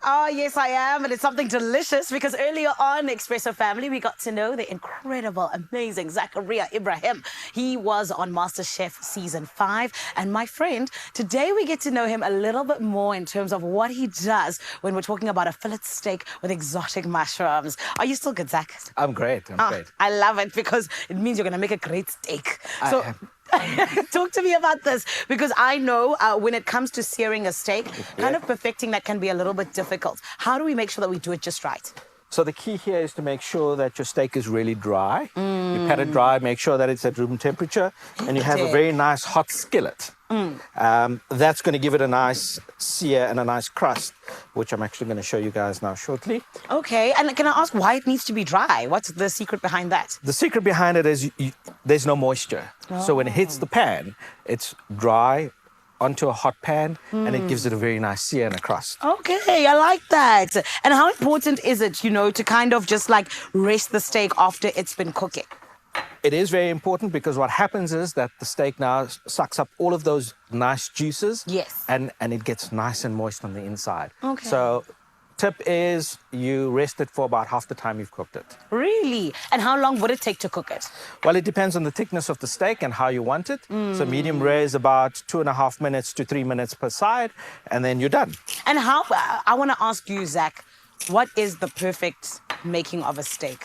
Oh, yes, I am. And it's something delicious because earlier on, Expresso family, we got to know the incredible, amazing Zakariyya Ebrahim. He was on MasterChef Season 5. And my friend, today we get to know him a little bit more in terms of what he does when we're talking about a fillet steak with exotic mushrooms. Are you still good, Zach? I'm great. I'm great. I love it because it means you're going to make a great steak. Talk to me about this, because I know when it comes to searing a steak, kind of perfecting that can be a little bit difficult. How do we make sure that we do it just right? So the key here is to make sure that your steak is really dry. You pat it dry, make sure that it's at room temperature, and you have a very nice hot skillet. That's going to give it a nice sear and a nice crust, which I'm actually going to show you guys now shortly. Okay, and can I ask why it needs to be dry? What's the secret behind that? The secret behind it is there's no moisture. So when it hits the pan, it's dry onto a hot pan, and it gives it a very nice sear and a crust. Okay, I like that. And how important is it, to kind of just like rest the steak after it's been cooking? It is very important because what happens is that the steak now sucks up all of those nice juices. Yes. And it gets nice and moist on the inside. Okay. So tip is you rest it for about half the time you've cooked it. Really? And how long would it take to cook it? Well, it depends on the thickness of the steak and how you want it. So medium rare is about 2.5 minutes to 3 minutes per side, and then you're done. And I want to ask you, Zach, what is the perfect making of a steak?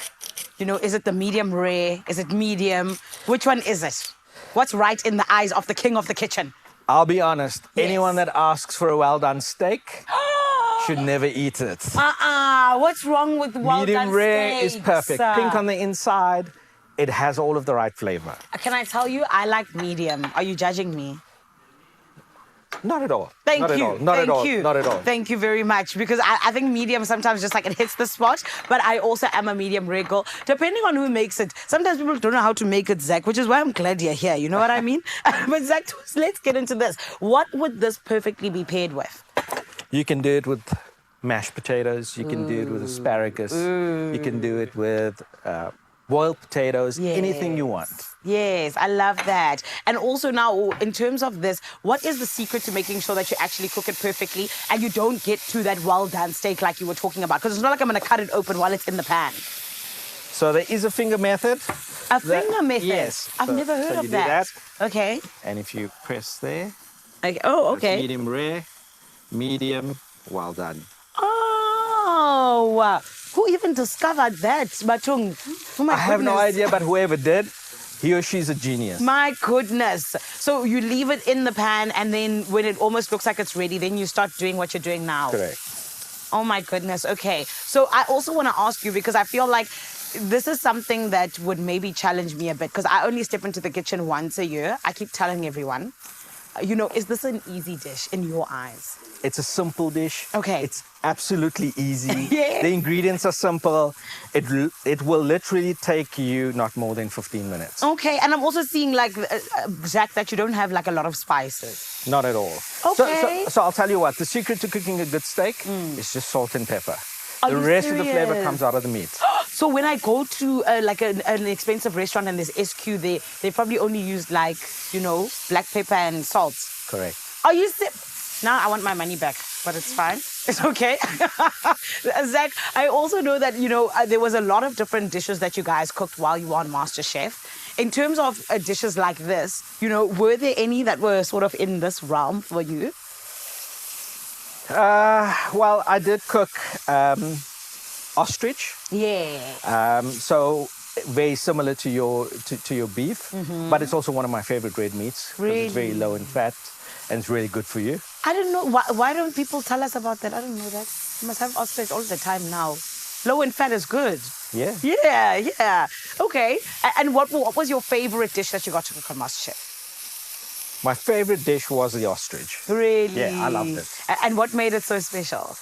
Is it the medium rare? Is it medium? Which one is it? What's right in the eyes of the king of the kitchen? I'll be honest, Yes. anyone that asks for a well-done steak should never eat it. What's wrong with well-done Medium rare is steaks? perfect. Pink on the inside, it has all of the right flavor. Can I tell you, I like medium. Are you judging me? Not at all. Thank Not you. at all. Not Thank at all. you. Not at all. Thank you very much. Because I think medium sometimes just like it hits the spot. But I also am a medium rare girl. Depending on who makes it. Sometimes people don't know how to make it, Zach, which is why I'm glad you're here. You know what I mean? But Zach, let's get into this. What would this perfectly be paired with? You can do it with mashed potatoes. You can do it with asparagus. You can do it with boiled potatoes. Yes. Anything you want. Yes, I love that. And also now, in terms of this, what is the secret to making sure that you actually cook it perfectly and you don't get to that well-done steak like you were talking about? Because it's not like I'm going to cut it open while it's in the pan. So there is a finger method. Finger method? Yes. I've never heard of you that. do that. Okay. And if you press there. Okay. Oh, That's okay. medium rare, medium, well done. Oh, wow. Who even discovered that, Batung? Oh, my I have no goodness. idea, but whoever did, he or she's a genius. My goodness. So you leave it in the pan, and then when it almost looks like it's ready, then you start doing what you're doing now. Correct. Oh, my goodness. Okay. So I also want to ask you, because I feel like this is something that would maybe challenge me a bit, because I only step into the kitchen once a year. I keep telling everyone, is this an easy dish in your eyes? It's a simple dish. Okay. It's absolutely easy. Yes. The ingredients are simple. It will literally take you not more than 15 minutes. Okay. And I'm also seeing, like, Zach, that you don't have, like, a lot of spices. Not at all. Okay. So I'll tell you what, the secret to cooking a good steak is just salt and pepper. Are The you rest of the flavor serious? comes out of the meat. So when I go to like an expensive restaurant and there's SQ there, they probably only use like, black pepper and salt. Correct. Are you Now I want my money back, but it's fine. It's okay. Zach, I also know that, there was a lot of different dishes that you guys cooked while you were on MasterChef. In terms of dishes like this, were there any that were sort of in this realm for you? Well, I did cook ostrich. Yeah. So very similar to your beef, but it's also one of my favorite red meats. 'Cause it's very low in fat and it's really good for you. I don't know. Why don't people tell us about that? I don't know that. You must have ostrich all the time now. Low in fat is good. Yeah. Yeah. Okay. And what was your favorite dish that you got to cook on MasterChef? My favorite dish was the ostrich. Really? Yeah, I loved it. And what made it so special?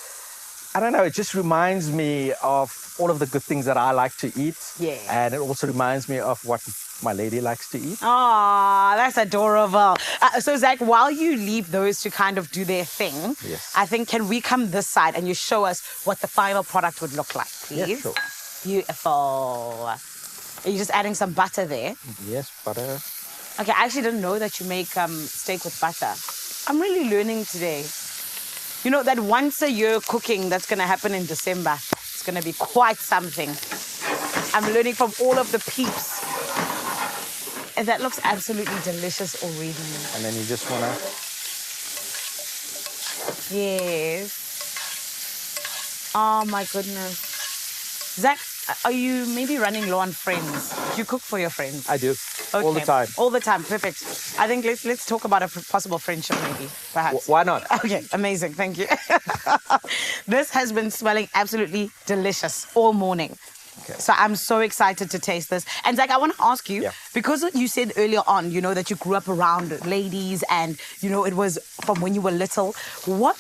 I don't know, it just reminds me of all of the good things that I like to eat. Yeah. And it also reminds me of what my lady likes to eat. Oh, that's adorable. So, Zach, while you leave those to kind of do their thing, Yes. I think, can we come this side and you show us what the final product would look like, please? Yeah, sure. Beautiful. Are you just adding some butter there? Yes, butter. Okay, I actually didn't know that you make steak with butter. I'm really learning today. You know, that once a year cooking that's going to happen in December, it's going to be quite something. I'm learning from all of the peeps. And that looks absolutely delicious already. And then you just want to... Yes. Oh, my goodness. Zach, are you maybe running low on friends? Do you cook for your friends? I do. Okay. All the time. All the time. Perfect. I think let's talk about a possible friendship maybe, perhaps. Why not? Okay, amazing. Thank you. This has been smelling absolutely delicious all morning. Okay. So I'm so excited to taste this. And Zach, I want to ask you, because you said earlier on, you know, that you grew up around ladies and, you know, it was from when you were little. What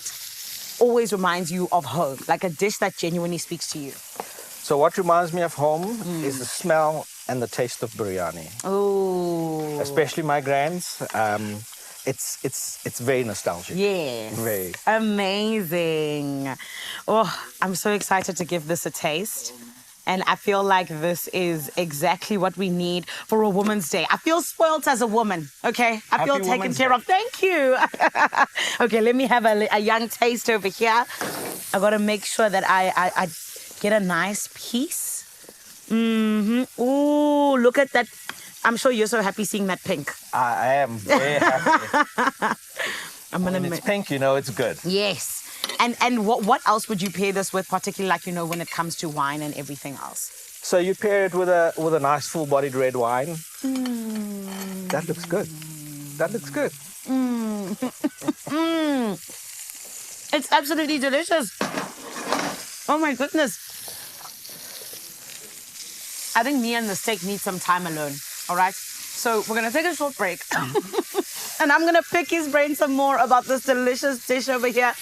always reminds you of home? Like a dish that genuinely speaks to you? So what reminds me of home is the smell and the taste of biryani. Oh. Especially my grands. It's very nostalgic. Yes. Very. Amazing. Oh, I'm so excited to give this a taste. And I feel like this is exactly what we need for a Woman's Day. I feel spoilt as a woman, okay? I feel taken care of. Thank you. Okay, let me have a young taste over here. I got to make sure that I get a nice piece. Ooh, look at that. I'm sure you're so happy seeing that pink. I am very happy. When it's pink, you know it's good. Yes. And what else would you pair this with, particularly like, you know, when it comes to wine and everything else? So you pair it with a nice full-bodied red wine. That looks good. That looks good. It's absolutely delicious. Oh my goodness. I think me and the steak need some time alone. All right. So we're going to take a short break. And I'm going to pick his brain some more about this delicious dish over here.